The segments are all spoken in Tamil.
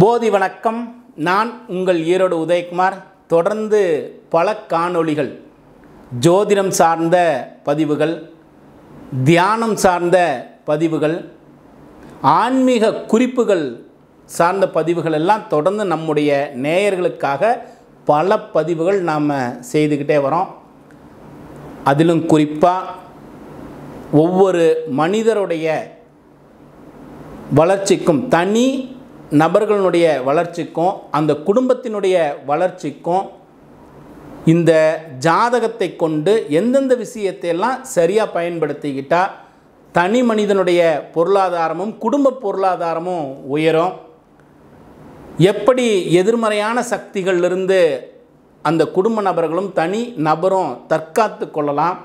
போதி வணக்கம். நான் உங்கள் ஈரோடு உதயகுமார். தொடர்ந்து பல காணொளிகள், ஜோதிடம் சார்ந்த பதிவுகள், தியானம் சார்ந்த பதிவுகள், ஆன்மீக குறிப்புகள் சார்ந்த பதிவுகள் எல்லாம் தொடர்ந்து நம்முடைய நேயர்களுக்காக பல பதிவுகள் நாம் செய்துக்கிட்டே வரோம். அதிலும் குறிப்பாக ஒவ்வொரு மனிதருடைய வளர்ச்சிக்கும், தனி நபர்களுடைய வளர்ச்சிக்கும், அந்த குடும்பத்தினுடைய வளர்ச்சிக்கும் இந்த ஜாதகத்தை கொண்டு எந்தெந்த விஷயத்தையெல்லாம் சரியாக பயன்படுத்திக்கிட்டால் தனி மனிதனுடைய பொருளாதாரமும் குடும்ப பொருளாதாரமும் உயரும், எப்படி எதிர்மறையான சக்திகளிலிருந்து அந்த குடும்ப நபர்களும் தனி நபரும் தற்காத்து கொள்ளலாம்,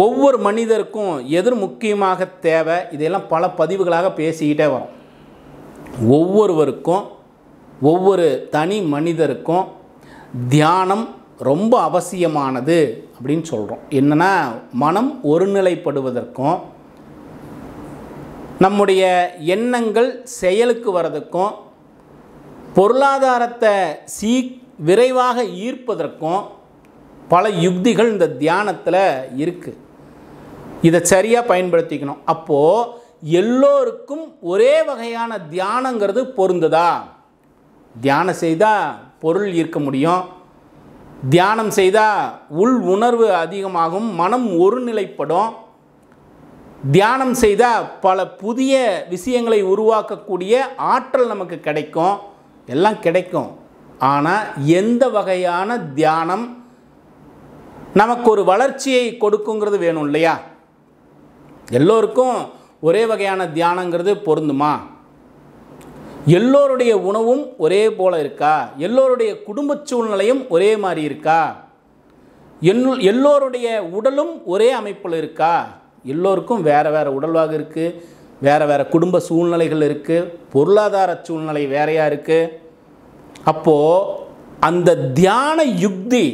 ஒவ்வொரு மனிதருக்கும் எது முக்கியமாக தேவை, இதையெல்லாம் பல பதிவுகளாக பேசிக்கிட்டே வரோம். ஒவ்வொருவருக்கும், ஒவ்வொரு தனி மனிதருக்கும் தியானம் ரொம்ப அவசியமானது அப்படின்னு சொல்கிறோம். என்னென்னா, மனம் ஒருநிலைப்படுவதற்கும், நம்முடைய எண்ணங்கள் செயலுக்கு வர்றதுக்கும், பொருளாதாரத்தை விரைவாக ஈர்ப்பதற்கும் பல யுக்திகள் இந்த தியானத்தில் இருக்குது. இதை சரியாக பயன்படுத்திக்கணும். அப்போது எல்லோருக்கும் ஒரே வகையான தியானங்கிறது பொருந்துதா? தியானம் செய்தால் பொருள் ஈர்க்க முடியும், தியானம் செய்தால் உள் உணர்வு அதிகமாகும், மனம் ஒருநிலைப்படும், தியானம் செய்தால் பல புதிய விஷயங்களை உருவாக்கக்கூடிய ஆற்றல் நமக்கு கிடைக்கும், எல்லாம் கிடைக்கும். ஆனால் எந்த வகையான தியானம் நமக்கு ஒரு வளர்ச்சியை கொடுக்குங்கிறது வேணும் இல்லையா? எல்லோருக்கும் ஒரே வகையான தியானங்கிறது பொருந்துமா? எல்லோருடைய உணவும் ஒரே போல் இருக்கா? எல்லோருடைய குடும்ப சூழ்நிலையும் ஒரே மாதிரி இருக்கா? எல்லோருடைய உடலும் ஒரே அமைப்பில் இருக்கா? எல்லோருக்கும் வேறு வேறு உடல்வாக இருக்குது, வேறு வேறு குடும்ப சூழ்நிலைகள் இருக்குது, பொருளாதார சூழ்நிலை வேறையாக இருக்குது. அப்போது அந்த தியான யுக்தி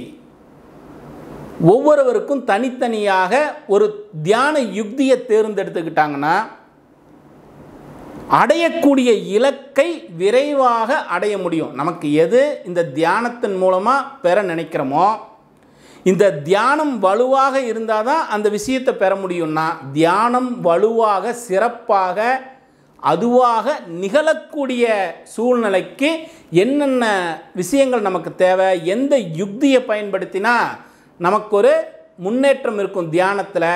ஒவ்வொருவருக்கும் தனித்தனியாக ஒரு தியான யுக்தியை தேர்ந்தெடுத்துக்கிட்டாங்கன்னா அடையக்கூடிய இலக்கை விரைவாக அடைய முடியும். நமக்கு எது இந்த தியானத்தின் மூலமாக பெற நினைக்கிறோமோ, இந்த தியானம் வலுவாக இருந்தால் தான் அந்த விஷயத்தை பெற முடியும்னா, தியானம் வலுவாக சிறப்பாக அதுவாக நிகழக்கூடிய சூழ்நிலைக்கு என்னென்ன விஷயங்கள் நமக்கு தேவை, எந்த யுக்தியை பயன்படுத்தினா நமக்கு ஒரு முன்னேற்றம் இருக்கும், தியானத்தில்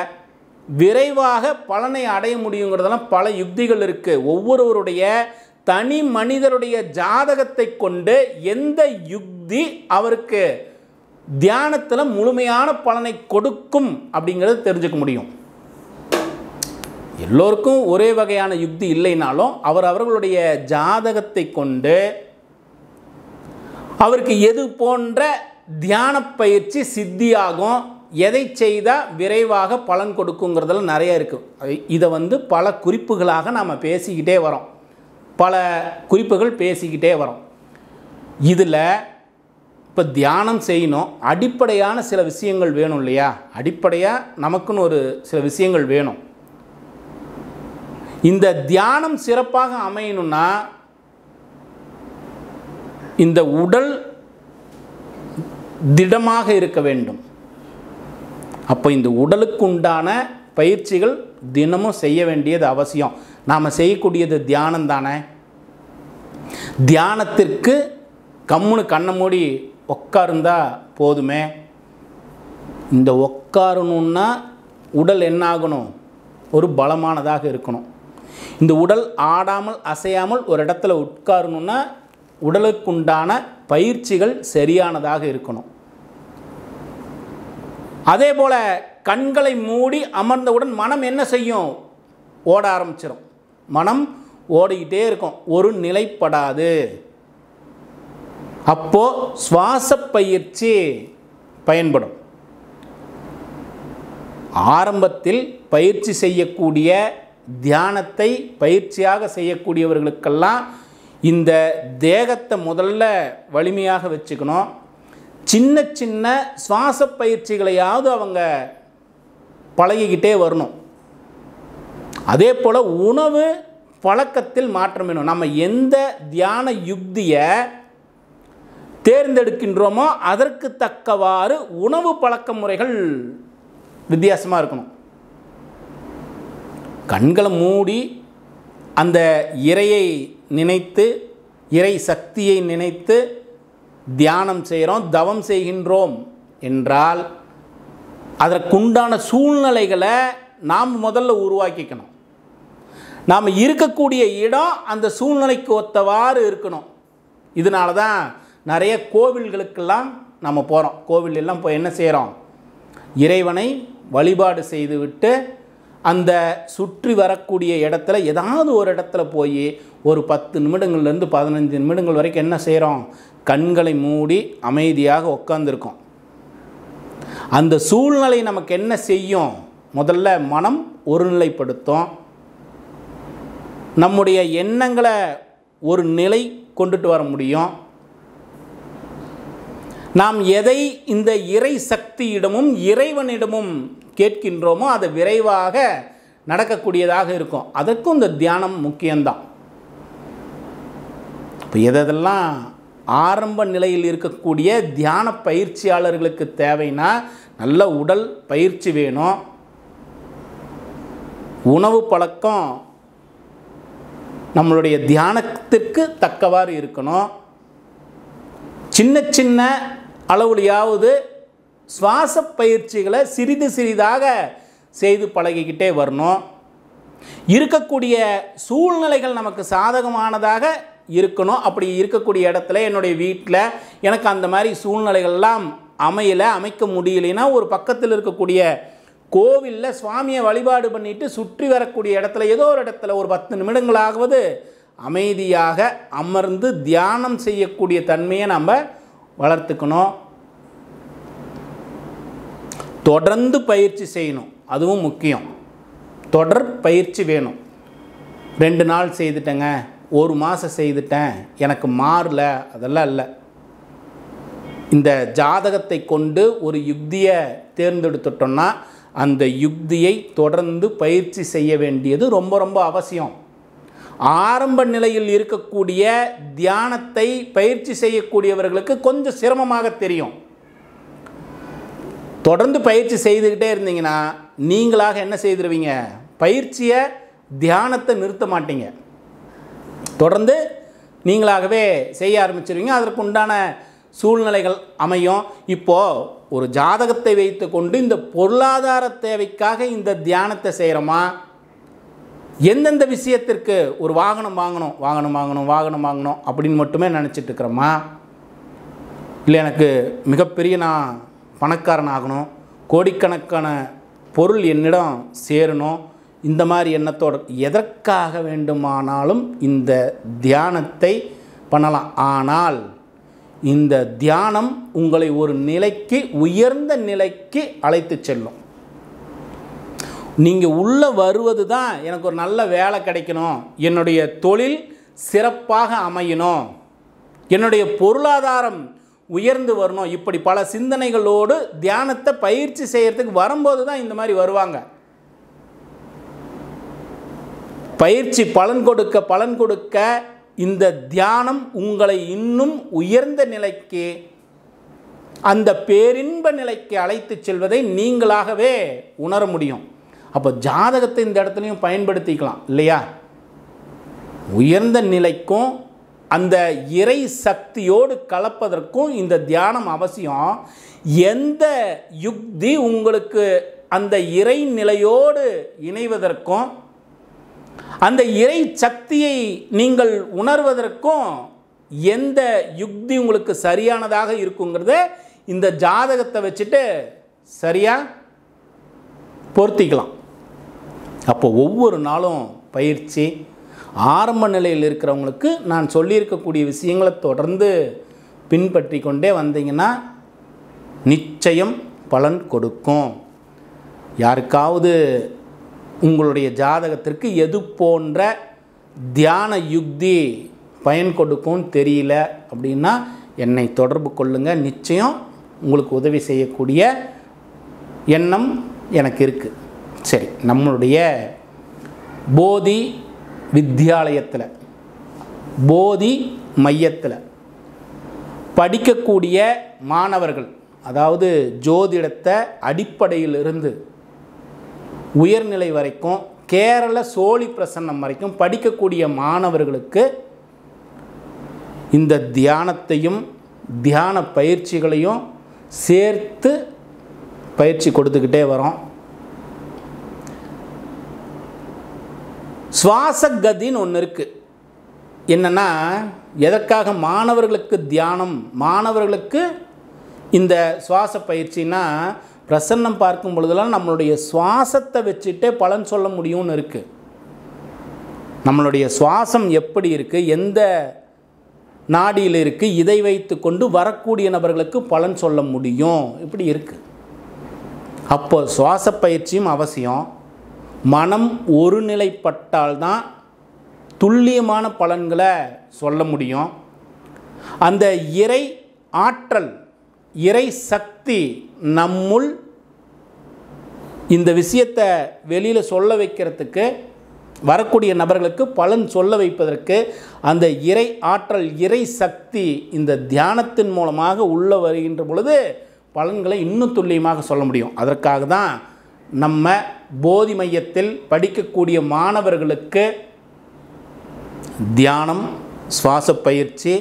விரைவாக பலனை அடைய முடியுங்கிறதெல்லாம் பல யுக்திகள் இருக்குது. ஒவ்வொருவருடைய தனி மனிதருடைய ஜாதகத்தை கொண்டு எந்த யுக்தி அவருக்கு தியானத்தில் முழுமையான பலனை கொடுக்கும் அப்படிங்கிறத தெரிஞ்சுக்க முடியும். எல்லோருக்கும் ஒரே வகையான யுக்தி இல்லைனாலும் அவர்களுடைய ஜாதகத்தை கொண்டு அவருக்கு எது போன்ற தியான பயிற்சி சித்தியாகும், எதை செய்தால் விரைவாக பலன் கொடுக்குங்கிறதெல்லாம் நிறைய இருக்குது. இதை பல குறிப்புகளாக நாம் பேசிக்கிட்டே வரோம், பல குறிப்புகள் பேசிக்கிட்டே வரோம். இதில் இப்போ தியானம் செய்யணும், அடிப்படையான சில விஷயங்கள் வேணும் இல்லையா? அடிப்படையாக நமக்குன்னு ஒரு சில விஷயங்கள் வேணும். இந்த தியானம் சிறப்பாக அமையணும்னா இந்த உடல் திடமாக இருக்க வேண்டும். அப்போ இந்த உடலுக்கு உண்டான பயிற்சிகள் தினமும் செய்ய வேண்டியது அவசியம். நாம் செய்யக்கூடியது தியானம் தானே. தியானத்திற்கு கம்முன்னு கண்ணை மூடி உட்காருந்தா போதுமே. இந்த உட்காரணுன்னா உடல் என்னாகணும்? ஒரு பலமானதாக இருக்கணும். இந்த உடல் ஆடாமல் அசையாமல் ஒரு இடத்துல உட்காரணுன்னா உடலுக்குண்டான பயிற்சிகள் சரியானதாக இருக்கணும். அதே போல் கண்களை மூடி அமர்ந்தவுடன் மனம் என்ன செய்யும்? ஓட ஆரம்பிச்சிடும். மனம் ஓடிக்கிட்டே இருக்கும், ஒரு நிலைப்படாது. அப்போது சுவாச பயிற்சி பயன்படும். ஆரம்பத்தில் பயிற்சி செய்யக்கூடிய தியானத்தை பயிற்சியாக செய்யக்கூடியவர்களுக்கெல்லாம் இந்த தேகத்தை முதல்ல வலிமையாக வச்சுக்கணும். சின்ன சின்ன சுவாச பயிற்சிகளையாவது அவங்க பழகிக்கிட்டே வரணும். அதே போல் உணவு பழக்கத்தில் மாற்றம் வேணும். நம்ம எந்த தியான யுக்தியை தேர்ந்தெடுக்கின்றோமோ அதற்கு தக்கவாறு உணவு பழக்க முறைகள் வித்தியாசமாக இருக்கணும். கண்களை மூடி அந்த இறையை நினைத்து, இறை சக்தியை நினைத்து தியானம் செய்கிறோம், தவம் செய்கின்றோம் என்றால் அதற்குண்டான சூழ்நிலைகளை நாம் முதல்ல உருவாக்கிக்கணும். நாம் இருக்கக்கூடிய இடம் அந்த சூழ்நிலைக்கு ஒத்தவாறு இருக்கணும். இதனால தான் நிறைய கோவில்களுக்கெல்லாம் நம்ம போகிறோம். கோவில் எல்லாம் போய் என்ன செய்கிறோம்? இறைவனை வழிபாடு செய்துவிட்டு அந்த சுற்றி வரக்கூடிய இடத்துல ஏதாவது ஒரு இடத்துல போய் ஒரு 10 நிமிடங்கள்லேருந்து 15 நிமிடங்கள் வரைக்கும் என்ன செய்கிறோம்? கண்களை மூடி அமைதியாக உட்காந்துருக்கோம். அந்த சூழ்நிலை நமக்கு என்ன செய்யும்? முதல்ல மனம் ஒருநிலைப்படுத்தும், நம்முடைய எண்ணங்களை ஒரு நிலை கொண்டுட்டு வர முடியும். நாம் எதை இந்த இறை சக்தியிடமும் இறைவனிடமும் கேட்கின்றோமோ அது விரைவாக நடக்கக்கூடியதாக இருக்கும். அதற்கும் இந்த தியானம் முக்கியம்தான். இப்போ எதெல்லாம் ஆரம்ப நிலையில் இருக்கக்கூடிய தியான பயிற்சியாளர்களுக்கு தேவைன்னா, நல்ல உடல் பயிற்சி வேணும், உணவு பழக்கம் நம்மளுடைய தியானத்திற்கு தக்கவாறு இருக்கணும், சின்ன சின்ன அளவுலையாவது சுவாச பயிற்சிகளை சிறிது சிறிதாக செய்து பழகிக்கிட்டே வரணும். இருக்கக்கூடிய சூழ்நிலைகள் நமக்கு சாதகமானதாக இருக்கணும். அப்படி இருக்கக்கூடிய இடத்துல என்னுடைய வீட்டில் எனக்கு அந்த மாதிரி சூழ்நிலைகள்லாம் அமைக்க முடியலைன்னா ஒரு பக்கத்தில் இருக்கக்கூடிய கோவிலில் சுவாமியை வழிபாடு பண்ணிட்டு சுற்றி வரக்கூடிய இடத்துல ஏதோ ஒரு இடத்துல ஒரு 10 நிமிடங்களாவது அமைதியாக அமர்ந்து தியானம் செய்யக்கூடிய தன்மையை நம்ம வளர்த்துக்கணும். தொடர்ந்து பயிற்சி செய்யணும், அதுவும் முக்கியம். தொடர் பயிற்சி வேணும். 2 நாள் செய்துட்டேங்க, 1 மாதம் செய்துட்டேன், எனக்கு மாறல, அதெல்லாம் இல்லை. இந்த ஜாதகத்தை கொண்டு ஒரு யுக்தியை தேர்ந்தெடுத்துட்டோம்னா அந்த யுக்தியை தொடர்ந்து பயிற்சி செய்ய வேண்டியது ரொம்ப ரொம்ப அவசியம். ஆரம்ப நிலையில் இருக்கக்கூடிய தியானத்தை பயிற்சி செய்யக்கூடியவர்களுக்கு கொஞ்சம் சிரமமாக தெரியும். தொடர்ந்து பயிற்சி செய்துக்கிட்டே இருந்தீங்கன்னா நீங்களாக என்ன செய்திருவீங்க? பயிற்சியை, தியானத்தை நிறுத்த மாட்டீங்க. தொடர்ந்து நீங்களாகவே செய்ய ஆரம்பிச்சிருவீங்க. அதற்கு உண்டான சூழ்நிலைகள் அமையும். இப்போது ஒரு ஜாதகத்தை வைத்து கொண்டு இந்த பொருளாதார தேவைக்காக இந்த தியானத்தை செய்கிறோமா? எந்தெந்த விஷயத்திற்கு ஒரு வாகனம் வாங்கணும் அப்படின்னு மட்டுமே நினச்சிட்டு இருக்கிறோமா? இல்லை எனக்கு மிகப்பெரிய நான் பணக்காரன் ஆகணும், கோடிக்கணக்கான பொருள் என்னிடம் சேரணும், இந்த மாதிரி எண்ணத்தோடு எதற்காக வேண்டுமானாலும் இந்த தியானத்தை பண்ணலாம். ஆனால் இந்த தியானம் உங்களை ஒரு நிலைக்கு, உயர்ந்த நிலைக்கு அழைத்து செல்லும். நீங்கள் உள்ளே வருவது தான் எனக்கு ஒரு நல்ல வேலை கிடைக்கணும், என்னுடைய தொழில் சிறப்பாக அமையணும், என்னுடைய பொருளாதாரம் உயர்ந்து வரணும், இப்படி பல சிந்தனைகளோடு தியானத்தை பயிற்சி செய்கிறதுக்கு வரும்போது தான் இந்த மாதிரி வருவாங்க. பயிற்சி பலன் கொடுக்க இந்த தியானம் உங்களை இன்னும் உயர்ந்த நிலைக்கு, அந்த பேரின்ப நிலைக்கு அழைத்து செல்வதை நீங்களாகவே உணர முடியும். அப்போ ஜாதகத்தை இந்த இடத்துலையும் பயன்படுத்திக்கலாம் இல்லையா? உயர்ந்த நிலைக்கும் அந்த இறை சக்தியோடு கலப்பதற்கும் இந்த தியானம் அவசியம். எந்த யுக்தி உங்களுக்கு அந்த இறை நிலையோடு இணைவதற்கும் அந்த இறை சக்தியை நீங்கள் உணர்வதற்கும் எந்த யுக்தி உங்களுக்கு சரியானதாக இருக்குங்கிறத இந்த ஜாதகத்தை வச்சுட்டு சரியாக பொருத்திக்கலாம். அப்போ ஒவ்வொரு நாளும் பயிற்சி. ஆரம்ப நிலையில் இருக்கிறவங்களுக்கு நான் சொல்லியிருக்கக்கூடிய விஷயங்களை தொடர்ந்து பின்பற்றி கொண்டே வந்தீங்கன்னா நிச்சயம் பலன் கொடுக்கும். யாருக்காவது உங்களுடைய ஜாதகத்திற்கு எது போன்ற தியான யுக்தி பயன் கொடுக்கும்னு தெரியல அப்படின்னா என்னை தொடர்பு கொள்ளுங்கள். நிச்சயம் உங்களுக்கு உதவி செய்யக்கூடிய எண்ணம் எனக்கு இருக்குது. சரி, நம்மளுடைய போதி வித்யாலயத்தில், போதி மையத்தில் படிக்கக்கூடிய மாணவர்கள், அதாவது ஜோதிடத்தை அடிப்படையிலிருந்து உயர்நிலை வரைக்கும் கேரள சோழி பிரசன்னம் வரைக்கும் படிக்கக்கூடிய மாணவர்களுக்கு இந்த தியானத்தையும் தியான பயிற்சிகளையும் சேர்த்து பயிற்சி கொடுத்துக்கிட்டே வரோம். சுவாசகதின்னு ஒன்று இருக்குது. என்னென்னா, எதற்காக மாணவர்களுக்கு தியானம், மாணவர்களுக்கு இந்த சுவாச பயிற்சின்னா, பிரசன்னம் பார்க்கும் பொழுதெல்லாம் நம்மளுடைய சுவாசத்தை வச்சுட்டே பலன் சொல்ல முடியும்னு இருக்குது. நம்மளுடைய சுவாசம் எப்படி இருக்குது, எந்த நாடியில் இருக்குது, இதை வைத்து கொண்டு வரக்கூடிய நபர்களுக்கு பலன் சொல்ல முடியும், இப்படி இருக்குது. அப்போ சுவாச பயிற்சியும் அவசியம். மனம் ஒருநிலைப்பட்டால்தான் துல்லியமான பலன்களை சொல்ல முடியும். அந்த இறை ஆற்றல், இறை சக்தி நம்முள் இந்த விஷயத்தை வெளியில் சொல்ல வைக்கிறதுக்கு, வரக்கூடிய நபர்களுக்கு பலன் சொல்ல வைப்பதற்கு அந்த இறை ஆற்றல், இறை சக்தி இந்த தியானத்தின் மூலமாக உள்ள வருகின்ற பொழுது பலன்களை இன்னும் துல்லியமாக சொல்ல முடியும். அதற்காக தான் நம்ம போதி மையத்தில் படிக்கக்கூடிய மாணவர்களுக்கு தியானம், சுவாச பயிற்சி,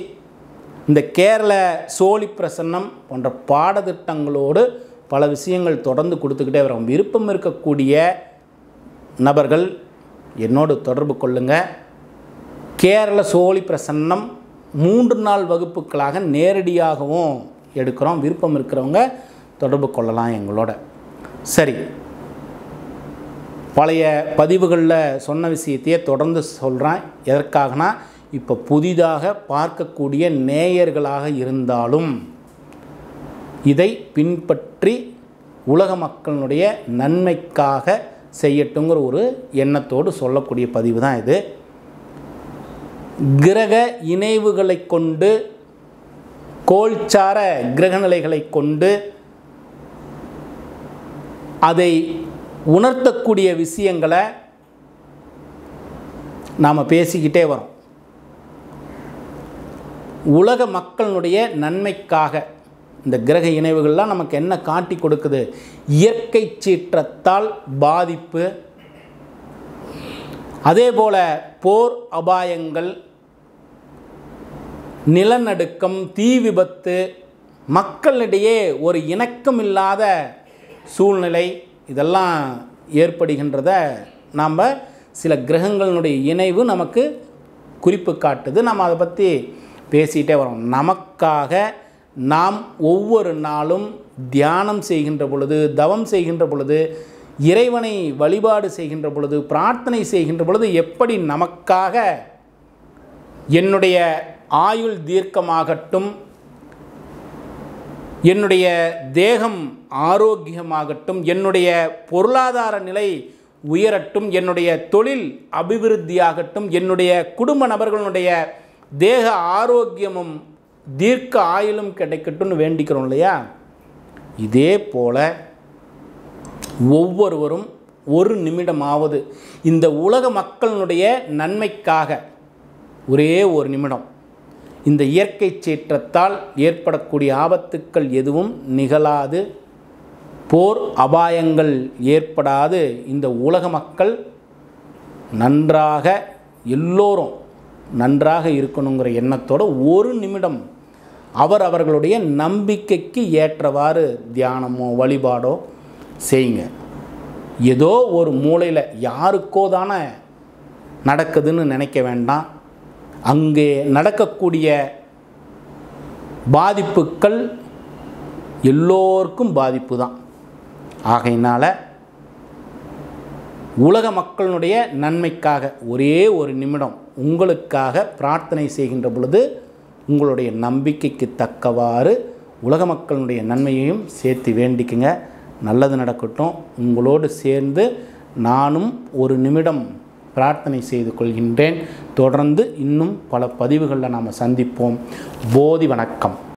இந்த கேரள சோழி பிரசன்னம் போன்ற பாடத்திட்டங்களோடு பல விஷயங்கள் தொடர்ந்து கொடுத்துக்கிட்டே வரோம். விருப்பம் இருக்கக்கூடிய நபர்கள் என்னோடு தொடர்பு கொள்ளுங்கள். கேரள சோழி பிரசன்னம் 3 நாள் வகுப்புகளாக நேரடியாகவும் எடுக்கிறோம். விருப்பம் இருக்கிறவங்க தொடர்பு கொள்ளலாம் எங்களோட. சரி, பழைய பதிவுகளில் சொன்ன விஷயத்தையே தொடர்ந்து சொல்கிறேன். எதற்காகனா, இப்போ புதிதாக பார்க்கக்கூடிய நேயர்களாக இருந்தாலும் இதை பின்பற்றி உலக மக்களுடைய நன்மைக்காக செய்யட்டுங்கிற ஒரு எண்ணத்தோடு சொல்லக்கூடிய பதிவு தான் இது. கிரக இணைவுகளை கொண்டு, கோள்சார கிரகநிலைகளை கொண்டு அதை உணர்த்தக்கூடிய விஷயங்களை நாம் பேசிக்கிட்டே வரோம். உலக மக்களுடைய நன்மைக்காக இந்த கிரக இணைவுகள்லாம் நமக்கு என்ன காட்டி கொடுக்குது? இயற்கை சீற்றத்தால் பாதிப்பு, அதே போல போர் அபாயங்கள், நிலநடுக்கம், தீ விபத்து, மக்களிடையே ஒரு இணக்கமில்லாத சூழ்நிலை, இதெல்லாம் ஏற்படுகின்றத நாம் சில கிரகங்களுடைய இணைவு நமக்கு குறிப்பு காட்டுது. நம்ம அதை பற்றி பேசிகிட்டே வரோம். நமக்காக நாம் ஒவ்வொரு நாளும் தியானம் செய்கின்ற பொழுது, தவம் செய்கின்ற பொழுது, இறைவனை வழிபாடு செய்கின்ற பொழுது, பிரார்த்தனை செய்கின்ற பொழுது எப்படி நமக்காக என்னுடைய ஆயுள் தீர்க்கமாகட்டும், என்னுடைய தேகம் ஆரோக்கியமாகட்டும், என்னுடைய பொருளாதார நிலை உயரட்டும், என்னுடைய தொழில் அபிவிருத்தியாகட்டும், என்னுடைய குடும்ப நபர்களுடைய தேக ஆரோக்கியமும் தீர்க்க ஆயுளும் கிடைக்கட்டும்னு வேண்டிக்கிறோம் இல்லையா? இதே போல் ஒவ்வொருவரும் ஒரு நிமிடமாவது இந்த உலக மக்களுடைய நன்மைக்காக ஒரே ஒரு நிமிடம், இந்த இயற்கை சீற்றத்தால் ஏற்படக்கூடிய ஆபத்துக்கள் எதுவும் நிகழாது, போர் அபாயங்கள் ஏற்படாது, இந்த உலக மக்கள் நன்றாக எல்லோரும் நன்றாக இருக்கணுங்கிற எண்ணத்தோடு ஒரு நிமிடம் அவர்களுடைய நம்பிக்கைக்கு ஏற்றவாறு தியானமோ வழிபாடோ செய்யுங்க. ஏதோ ஒரு மூலையில் யாருக்கோ தானே நடக்குதுன்னு நினைக்க வேண்டாம். அங்கே நடக்கக்கூடிய பாதிப்புகள் எல்லோருக்கும் பாதிப்பு தான். ஆகையினால் உலக மக்களுடைய நன்மைக்காக ஒரே ஒரு நிமிடம் உங்களுக்காக பிரார்த்தனை செய்கின்ற பொழுது உங்களுடைய நம்பிக்கைக்கு தக்கவாறு உலக மக்களுடைய நன்மையையும் சேர்த்து வேண்டிக்குங்க. நல்லது நடக்கட்டும். உங்களோடு சேர்ந்து நானும் ஒரு நிமிடம் பிரார்த்தனை செய்து கொள்கின்றேன். தொடர்ந்து இன்னும் பல பதிவுகளில் நாம் சந்திப்போம். போதி வணக்கம்.